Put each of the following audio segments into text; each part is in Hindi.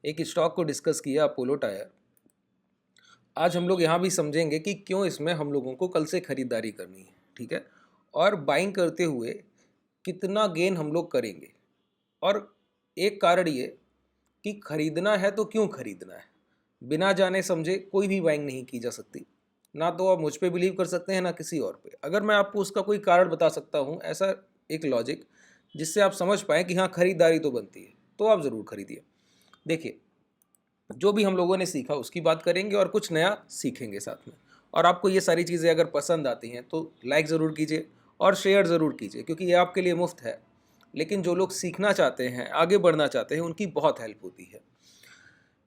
एक स्टॉक को डिस्कस किया, अपोलो टायर। आज हम लोग यहाँ भी समझेंगे कि क्यों इसमें हम लोगों को कल से खरीदारी करनी है, ठीक है। और बाइंग करते हुए कितना गेन हम लोग करेंगे। और एक कारण ये कि खरीदना है तो क्यों खरीदना है। बिना जाने समझे कोई भी बाइंग नहीं की जा सकती। ना तो आप मुझ पे बिलीव कर सकते हैं ना किसी और पे। अगर मैं आपको उसका कोई कारण बता सकता हूँ, ऐसा एक लॉजिक जिससे आप समझ पाएँ कि हाँ खरीदारी तो बनती है, तो आप ज़रूर खरीदिए। देखिए, जो भी हम लोगों ने सीखा उसकी बात करेंगे और कुछ नया सीखेंगे साथ में। और आपको ये सारी चीज़ें अगर पसंद आती हैं तो लाइक ज़रूर कीजिए और शेयर ज़रूर कीजिए, क्योंकि ये आपके लिए मुफ्त है। लेकिन जो लोग सीखना चाहते हैं, आगे बढ़ना चाहते हैं, उनकी बहुत हेल्प होती है।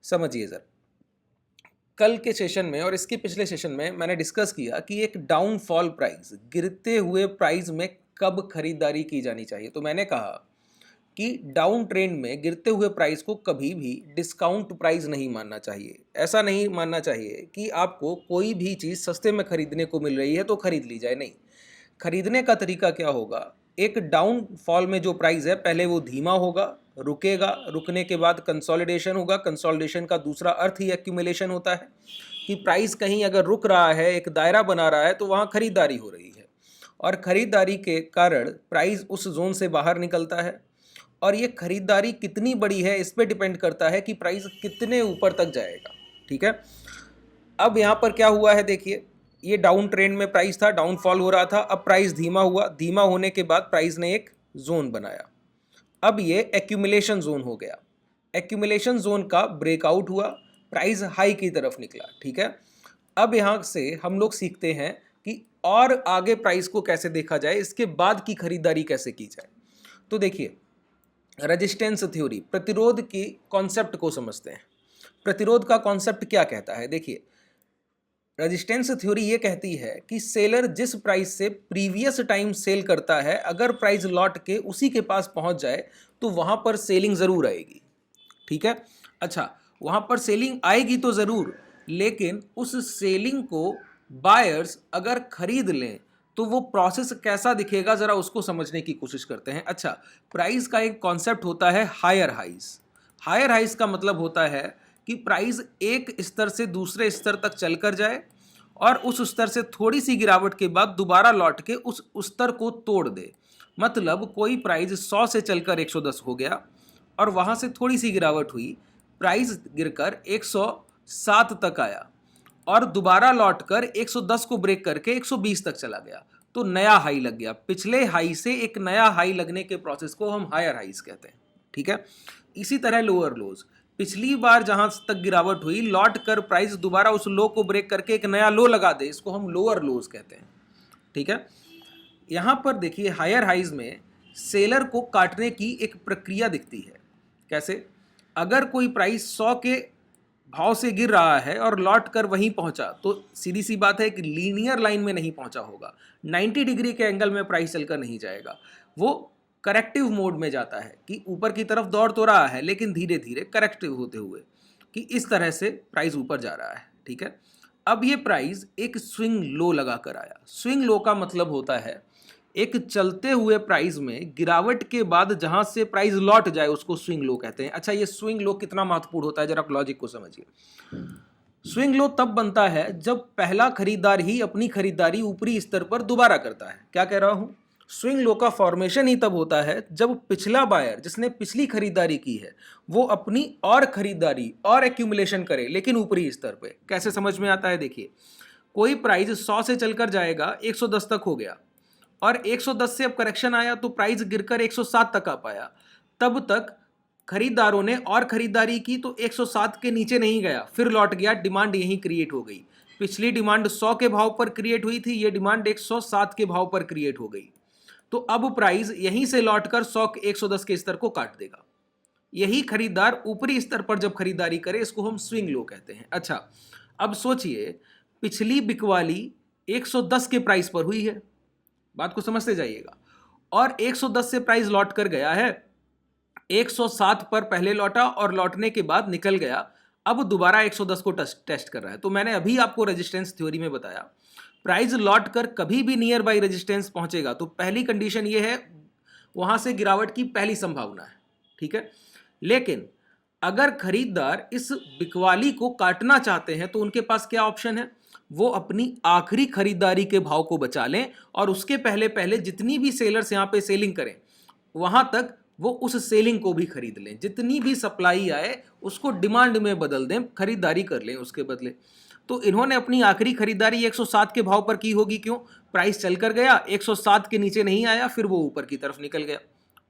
समझिए ज़रा, कल के सेशन में और इसके पिछले सेशन में मैंने डिस्कस किया कि एक डाउनफॉल प्राइस, गिरते हुए प्राइस में कब खरीदारी की जानी चाहिए। तो मैंने कहा कि डाउन ट्रेंड में गिरते हुए प्राइस को कभी भी डिस्काउंट प्राइस नहीं मानना चाहिए। ऐसा नहीं मानना चाहिए कि आपको कोई भी चीज़ सस्ते में खरीदने को मिल रही है तो खरीद ली जाए, नहीं। खरीदने का तरीका क्या होगा, एक डाउन फॉल में जो प्राइस है पहले वो धीमा होगा, रुकेगा, रुकने के बाद कंसोलिडेशन होगा। कंसोलिडेशन का दूसरा अर्थ ही एक्यूमुलेशन होता है कि प्राइस कहीं अगर रुक रहा है, एक दायरा बना रहा है, तो वहाँ खरीदारी हो रही है। और खरीदारी के कारण प्राइस उस जोन से बाहर निकलता है। और ये खरीदारी कितनी बड़ी है इस पे डिपेंड करता है कि प्राइस कितने ऊपर तक जाएगा, ठीक है। अब यहाँ पर क्या हुआ है, देखिए, ये डाउन ट्रेंड में प्राइस था, डाउनफॉल हो रहा था। अब प्राइस धीमा हुआ, धीमा होने के बाद प्राइस ने एक जोन बनाया। अब ये एक्यूमुलेशन जोन हो गया। एक्यूमुलेशन जोन का ब्रेकआउट हुआ, प्राइस हाई की तरफ निकला, ठीक है। अब यहाँ से हम लोग सीखते हैं कि और आगे प्राइस को कैसे देखा जाए, इसके बाद की खरीदारी कैसे की जाए। तो देखिए, रेजिस्टेंस थ्योरी, प्रतिरोध की कॉन्सेप्ट को समझते हैं। प्रतिरोध का कॉन्सेप्ट क्या कहता है, देखिए, रेजिस्टेंस थ्योरी ये कहती है कि सेलर जिस प्राइस से प्रीवियस टाइम सेल करता है, अगर प्राइस लौट के उसी के पास पहुंच जाए तो वहां पर सेलिंग जरूर आएगी, ठीक है। अच्छा, वहां पर सेलिंग आएगी तो जरूर, लेकिन उस सेलिंग को बायर्स अगर खरीद लें तो वो प्रोसेस कैसा दिखेगा, जरा उसको समझने की कोशिश करते हैं। अच्छा, प्राइस का एक कॉन्सेप्ट होता है हायर हाइज। हायर हाइज का मतलब होता है कि प्राइस एक स्तर से दूसरे स्तर तक चलकर जाए और उस स्तर से थोड़ी सी गिरावट के बाद दोबारा लौट के उस स्तर को तोड़ दे। मतलब कोई प्राइस 100 से चलकर 110 हो गया और वहां से थोड़ी सी गिरावट हुई, प्राइस गिरकर 107 तक आया और दोबारा लौटकर 110 को ब्रेक करके 120 तक चला गया, तो नया हाई लग गया। पिछले हाई से एक नया हाई लगने के प्रोसेस को हम हायर हाइज कहते हैं, ठीक है। इसी तरह लोअर लोज, पिछली बार जहां तक गिरावट हुई, लौट कर प्राइस दोबारा उस लो को ब्रेक करके एक नया लो लगा दे, इसको हम लोअर लोज कहते हैं, ठीक है। यहां पर देखिए, हायर हाइज में सेलर को काटने की एक प्रक्रिया दिखती है। कैसे, अगर कोई प्राइस 100 के भाव से गिर रहा है और लौट कर वहीं पहुंचा, तो सीधी सी बात है कि लीनियर लाइन में नहीं पहुंचा होगा, 90 डिग्री के एंगल में प्राइस चलकर नहीं जाएगा, वो करेक्टिव मोड में जाता है कि ऊपर की तरफ दौड़ तो रहा है लेकिन धीरे धीरे करेक्टिव होते हुए, कि इस तरह से प्राइस ऊपर जा रहा है, ठीक है। अब ये प्राइस एक स्विंग लो लगा कर आया। स्विंग लो का मतलब होता है एक चलते हुए प्राइस में गिरावट के बाद जहां से प्राइस लौट जाए उसको स्विंग लो कहते हैं। अच्छा, ये स्विंग लो कितना महत्वपूर्ण होता है, जरा लॉजिक को समझिए। स्विंग लो तब बनता है जब पहला खरीदार ही अपनी खरीदारी ऊपरी स्तर पर दोबारा करता है। क्या कह रहा हूं, स्विंग लो का फॉर्मेशन ही तब होता है जब पिछला बायर जिसने पिछली खरीदारी की है वो अपनी और खरीदारी और एक्यूमुलेशन करे, लेकिन ऊपरी स्तर पे। कैसे समझ में आता है, देखिए, कोई प्राइस 100 से चलकर जाएगा, 110 तक हो गया और 110 से अब करेक्शन आया तो प्राइस गिरकर 107 तक आ पाया। तब तक खरीदारों ने और खरीदारी की तो 107 के नीचे नहीं गया, फिर लौट गया, डिमांड यहीं क्रिएट हो गई। पिछली डिमांड 100 के भाव पर क्रिएट हुई थी, ये डिमांड 107 के भाव पर क्रिएट हो गई, तो अब प्राइस यहीं से लौटकर 100 110 के स्तर को काट देगा। यही खरीदार ऊपरी स्तर पर जब खरीदारी करे, इसको हम स्विंग लो कहते हैं। अच्छा, अब सोचिए, पिछली बिकवाली 110 के प्राइस पर हुई है, बात को समझते जाइएगा, और 110 से प्राइस लौट कर गया है, 107 पर पहले लौटा और लौटने के बाद निकल गया, अब दोबारा 110 को टेस्ट कर रहा है। तो मैंने अभी आपको रेजिस्टेंस थ्योरी में बताया, प्राइस लौट कर कभी भी नियर बाई रेजिस्टेंस पहुंचेगा तो पहली कंडीशन ये है, वहां से गिरावट की पहली संभावना है, ठीक है। लेकिन अगर खरीदार इस बिकवाली को काटना चाहते हैं तो उनके पास क्या ऑप्शन है, वो अपनी आखिरी खरीदारी के भाव को बचा लें और उसके पहले पहले जितनी भी सेलर्स यहाँ पे सेलिंग करें वहां तक वो उस सेलिंग को भी खरीद लें, जितनी भी सप्लाई आए उसको डिमांड में बदल दें, खरीदारी कर लें उसके बदले। तो इन्होंने अपनी आखिरी खरीदारी 107 के भाव पर की होगी, क्यों, प्राइस चल कर गया 107 के नीचे नहीं आया, फिर वो ऊपर की तरफ निकल गया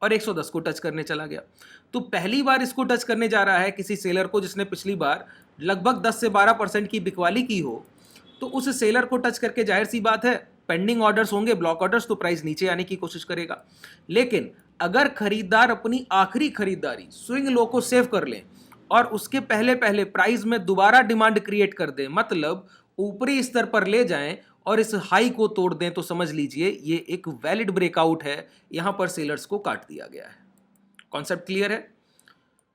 और 110 को टच करने चला गया। तो पहली बार इसको टच करने जा रहा है किसी सेलर को जिसने पिछली बार लगभग 10 से 12% की बिकवाली की हो, तो उस सेलर को टच करके जाहिर सी बात है पेंडिंग ऑर्डर्स होंगे, ब्लॉक ऑर्डर्स, तो प्राइस नीचे आने की कोशिश करेगा। लेकिन अगर खरीदार अपनी आखिरी खरीदारी स्विंग लो को सेव कर लें और उसके पहले पहले प्राइस में दोबारा डिमांड क्रिएट कर दें, मतलब ऊपरी स्तर पर ले जाएं और इस हाई को तोड़ दें, तो समझ लीजिए ये एक वैलिड ब्रेकआउट है, यहां पर सेलर्स को काट दिया गया है। कॉन्सेप्ट क्लियर है?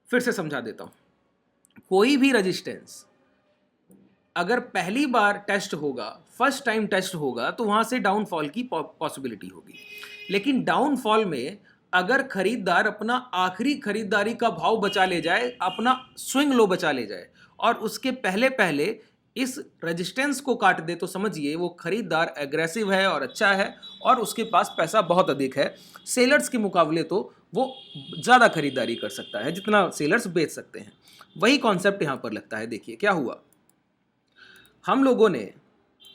फिर से समझा देता हूं। कोई भी रेजिस्टेंस अगर पहली बार टेस्ट होगा, फर्स्ट टाइम टेस्ट होगा, तो वहां से डाउनफॉल की पॉसिबिलिटी होगी। लेकिन डाउनफॉल में अगर खरीदार अपना आखिरी खरीदारी का भाव बचा ले जाए, अपना स्विंग लो बचा ले जाए और उसके पहले पहले इस रेजिस्टेंस को काट दे, तो समझिए वो खरीदार एग्रेसिव है और अच्छा है और उसके पास पैसा बहुत अधिक है। सेलर्स के मुकाबले तो वो ज़्यादा खरीदारी कर सकता है जितना सेलर्स बेच सकते हैं। वही कॉन्सेप्ट यहाँ पर लगता है। देखिए क्या हुआ, हम लोगों ने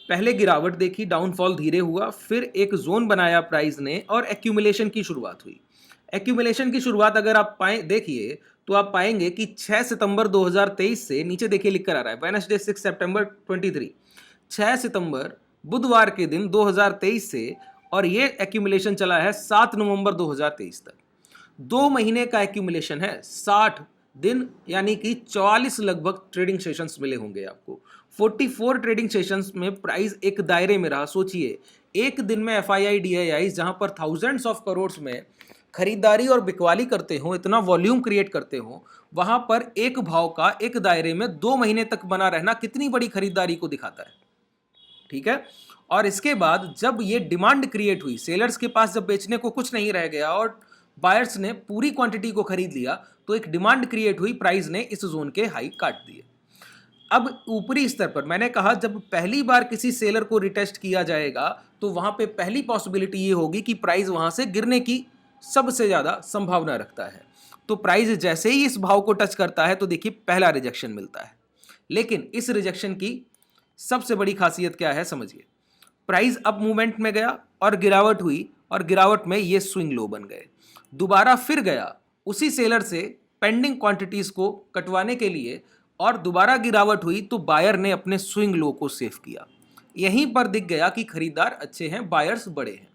पहले गिरावट देखी, डाउनफॉल धीरे हुआ, फिर एक जोन बनाया प्राइस ने और एक्यूमुलेशन की शुरुआत हुई। एक्यूमुलेशन की शुरुआत अगर आप देखिए तो आप पाएंगे कि 6 सितंबर 2023 से, नीचे देखिए लिख कर आ रहा है वेडनेसडे 6 सितंबर 23, 6 सितंबर बुधवार के दिन 2023 से, और ये एक्यूमुलेशन चला है 7 नवंबर 2023 तक। 2 महीने का एक्यूमुलेशन है, 60 दिन यानी कि 44 लगभग ट्रेडिंग सेशंस मिले होंगे आपको। 44 ट्रेडिंग सेशंस में प्राइस एक दायरे में रहा। सोचिए एक दिन में एफआईआई डीआईआई जहां पर थाउजेंड्स ऑफ करोड़ में खरीदारी और बिकवाली करते हो, इतना वॉल्यूम क्रिएट करते हो, वहां पर एक भाव का एक दायरे में 2 महीने तक बना रहना कितनी बड़ी खरीदारी को दिखाता है। ठीक है, और इसके बाद जब ये डिमांड क्रिएट हुई, सेलर्स के पास जब बेचने को कुछ नहीं रह गया और बायर्स ने पूरी क्वांटिटी को खरीद लिया, तो एक डिमांड क्रिएट हुई, प्राइस ने इस जोन के हाई काट दिए। अब ऊपरी स्तर पर मैंने कहा जब पहली बार किसी सेलर को रिटेस्ट किया जाएगा तो वहां पे पहली पॉसिबिलिटी ये होगी कि प्राइस वहां से गिरने की सबसे ज्यादा संभावना रखता है। तो प्राइस जैसे ही इस भाव को टच करता है तो देखिए पहला रिजेक्शन मिलता है। लेकिन इस रिजेक्शन की सबसे बड़ी खासियत क्या है समझिए, प्राइस अप मूवमेंट में गया और गिरावट हुई और गिरावट में ये स्विंग लो बन गए, दोबारा फिर गया उसी सेलर से पेंडिंग क्वांटिटीज को कटवाने के लिए और दोबारा गिरावट हुई तो बायर ने अपने स्विंग लो को सेव किया। यहीं पर दिख गया कि खरीदार अच्छे हैं, बायर्स बड़े हैं।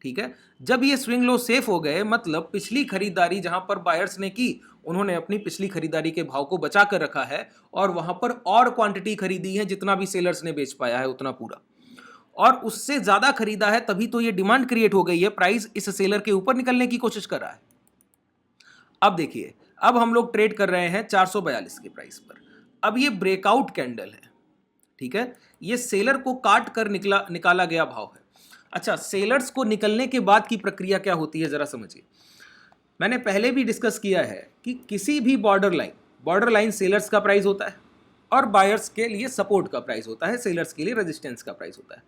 ठीक है, जब ये स्विंग लो सेफ हो गए, मतलब पिछली खरीदारी जहां पर बायर्स ने की, उन्होंने अपनी पिछली खरीदारी के भाव को बचा कर रखा है और वहां पर और क्वांटिटी खरीदी है, जितना भी सेलर्स ने बेच पाया है उतना पूरा, और उससे ज्यादा खरीदा है, तभी तो ये डिमांड क्रिएट हो गई है, प्राइस इस सेलर के ऊपर निकलने की कोशिश कर रहा है। अब देखिए, अब हम लोग ट्रेड कर रहे हैं 442 के प्राइस पर। अब ये ब्रेकआउट कैंडल है, ठीक है, ये सेलर को काट कर निकाला गया भाव है। अच्छा, सेलर्स को निकलने के बाद की प्रक्रिया क्या होती है जरा समझिए। मैंने पहले भी डिस्कस किया है कि किसी भी बॉर्डर लाइन सेलर्स का प्राइस होता है और बायर्स के लिए सपोर्ट का प्राइस होता है, सेलर्स के लिए रेजिस्टेंस का प्राइस होता है।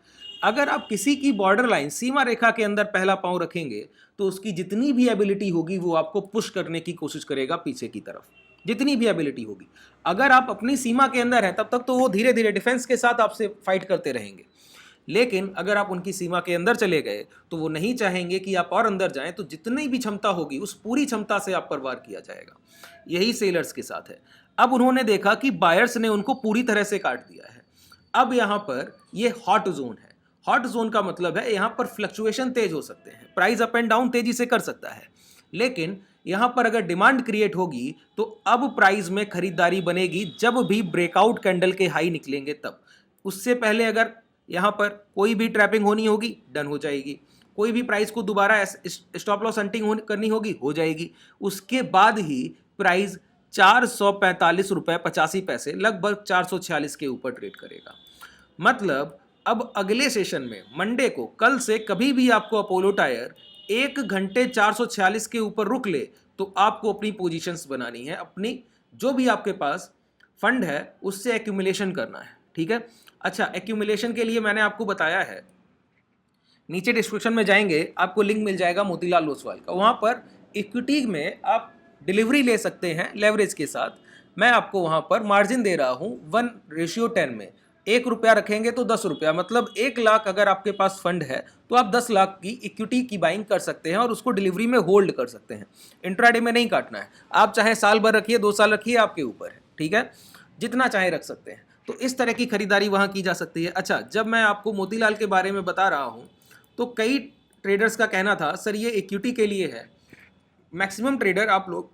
अगर आप किसी की बॉर्डर लाइन सीमा रेखा के अंदर पहला पांव रखेंगे तो उसकी जितनी भी एबिलिटी होगी वो आपको पुश करने की कोशिश करेगा पीछे की तरफ, जितनी भी एबिलिटी होगी। अगर आप अपनी सीमा के अंदर हैं तब तक तो वो धीरे धीरे डिफेंस के साथ आपसे फाइट करते रहेंगे, लेकिन अगर आप उनकी सीमा के अंदर चले गए तो वो नहीं चाहेंगे कि आप और अंदर जाएं, तो जितनी भी क्षमता होगी उस पूरी क्षमता से आप पर वार किया जाएगा। यही सेलर्स के साथ है। अब उन्होंने देखा कि बायर्स ने उनको पूरी तरह से काट दिया है। अब यहां पर ये हॉट जोन है। हॉट जोन का मतलब है यहां पर फ्लक्चुएशन तेज हो सकते हैं, प्राइस अप एंड डाउन तेजी से कर सकता है, लेकिन यहां पर अगर डिमांड क्रिएट होगी तो अब प्राइस में खरीदारी बनेगी जब भी ब्रेकआउट कैंडल के हाई निकलेंगे तब। उससे पहले अगर यहां पर कोई भी ट्रैपिंग होनी होगी, डन हो जाएगी। कोई भी प्राइस को दोबारा स्टॉप लॉस हंटिंग करनी होगी, हो जाएगी। उसके बाद ही प्राइस 445 रुपए 85 पैसे, लगभग 446 के ऊपर ट्रेड करेगा। मतलब अब अगले सेशन में मंडे को, कल से कभी भी आपको अपोलो टायर 1 घंटे 446 के ऊपर रुक ले तो आपको अपनी पोजीशंस बनानी है, अपनी जो भी आपके पास फंड है उससे एक्यूमुलेशन करना है, ठीक है। अच्छा, एक्यूमुलेशन के लिए मैंने आपको बताया है, नीचे डिस्क्रिप्शन में जाएंगे आपको लिंक मिल जाएगा मोतीलाल ओसवाल का, वहाँ पर इक्विटी में आप डिलीवरी ले सकते हैं लेवरेज के साथ। मैं आपको वहाँ पर मार्जिन दे रहा हूँ 1:10 में, 1 रुपया रखेंगे तो 10 रुपया, मतलब 1 लाख अगर आपके पास फंड है तो आप 10 लाख की इक्विटी की बाइंग कर सकते हैं और उसको डिलीवरी में होल्ड कर सकते हैं। इंट्राडे में नहीं काटना है, आप चाहे साल भर रखिए, 2 साल रखिए, आपके ऊपर है, ठीक है, जितना चाहे रख सकते हैं। तो इस तरह की खरीदारी वहाँ की जा सकती है। अच्छा, जब मैं आपको मोतीलाल के बारे में बता रहा हूँ तो कई ट्रेडर्स का कहना था सर ये इक्विटी के लिए है। मैक्सिमम ट्रेडर आप लोग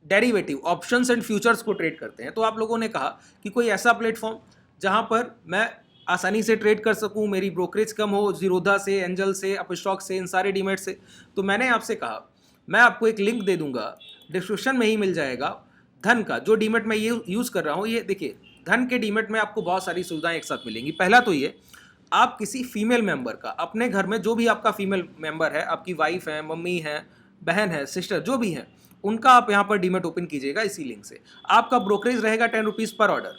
डेरिवेटिव, ऑप्शंस एंड फ्यूचर्स को ट्रेड करते हैं, तो आप लोगों ने कहा कि कोई ऐसा प्लेटफॉर्म जहां पर मैं आसानी से ट्रेड कर सकूं, मेरी ब्रोकरेज कम हो, जीरोधा से, एंजल से, अपस्टॉक से, इन सारे डीमेट से। तो मैंने आपसे कहा मैं आपको एक लिंक दे दूंगा, डिस्क्रिप्शन में ही मिल जाएगा, धन का जो डीमेट मैं ये यूज़ कर रहा हूँ। ये देखिए, धन के डीमेट में आपको बहुत सारी सुविधाएं एक साथ मिलेंगी। पहला तो ये, आप किसी फीमेल मेंबर का, अपने घर में जो भी आपका फीमेल मेंबर है, आपकी वाइफ है, मम्मी है, बहन है, सिस्टर, जो भी है, उनका आप यहाँ पर डीमेट ओपन कीजिएगा इसी लिंक से। आपका ब्रोकरेज रहेगा 10 रुपीज़ पर ऑर्डर,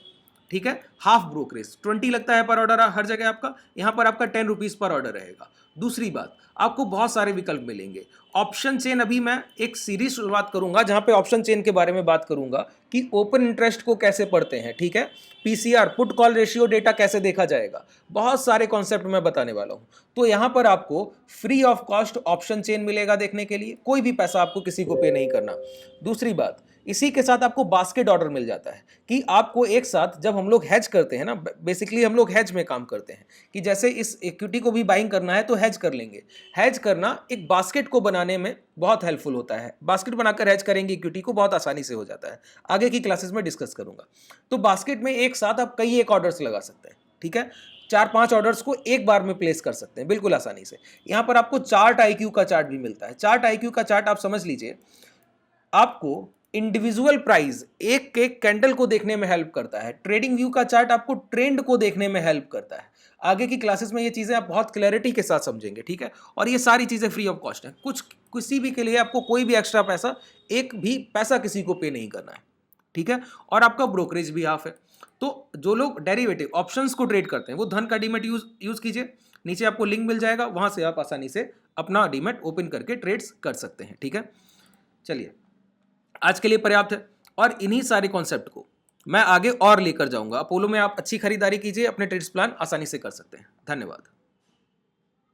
ठीक है, हाफ ब्रोकरेज 20 लगता है पर ऑर्डर हर जगह आपका, यहाँ पर आपका 10 रुपीज़ पर ऑर्डर रहेगा। दूसरी बात, आपको बहुत सारे विकल्प मिलेंगे। ऑप्शन चेन, अभी मैं एक सीरीज शुरुआत करूंगा जहां पे ऑप्शन चेन के बारे में बात करूंगा कि ओपन इंटरेस्ट को कैसे पढ़ते हैं, ठीक है, PCR, put call ratio data कैसे देखा जाएगा, बहुत सारे कॉन्सेप्ट मैं बताने वाला हूं। तो यहां पर आपको free of cost option chain मिलेगा देखने के लिए, कोई भी पैसा आपको किसी को पे नहीं करना। दूसरी बात, इसी के साथ आपको बास्केट ऑर्डर मिल जाता है कि आपको एक साथ, जब हम लोग हेज करते हैं ना, बेसिकली हम लोग हेज में काम करते हैं कि जैसे इस इक्विटी को भी बाइंग करना है तो हेज कर लेंगे। हेज करना एक बास्केट को बनाने में बहुत हेल्पफुल होता है। बास्केट बनाकर हेज करेंगे इक्विटी को, बहुत आसानी से हो जाता है, आगे की क्लासेस में डिस्कस करूंगा। तो बास्केट में एक साथ आप कई एक ऑर्डर्स लगा सकते हैं, ठीक है, 4-5 ऑर्डर्स को एक बार में प्लेस कर सकते हैं बिल्कुल आसानी से। यहां पर आपको चार्ट आईक्यू का चार्ट भी मिलता है। चार्ट आईक्यू का चार्ट आप समझ लीजिए, आपको इंडिविजुअल प्राइस, एक एक कैंडल को देखने में हेल्प करता है। ट्रेडिंग व्यू का चार्ट आपको ट्रेंड को देखने में हेल्प करता है। आगे की क्लासेस में ये चीजें आप बहुत क्लैरिटी के साथ समझेंगे, ठीक है, और ये सारी चीजें फ्री ऑफ कॉस्ट है। कुछ किसी भी के लिए आपको कोई भी एक्स्ट्रा पैसा, एक भी पैसा किसी को पे नहीं करना है, ठीक है, और आपका ब्रोकरेज भी हाफ है। तो जो लोग डेरिवेटिव ऑप्शंस को ट्रेड करते हैं वो धन का डीमेट यूज कीजिए, नीचे आपको लिंक मिल जाएगा, वहां से आप आसानी से अपना डीमेट ओपन करके ट्रेड्स कर सकते हैं, ठीक है। चलिए, आज के लिए पर्याप्त है, और इन्हीं सारे कॉन्सेप्ट को मैं आगे और लेकर जाऊंगा। अपोलो में आप अच्छी खरीदारी कीजिए, अपने ट्रेड्स प्लान आसानी से कर सकते हैं। धन्यवाद।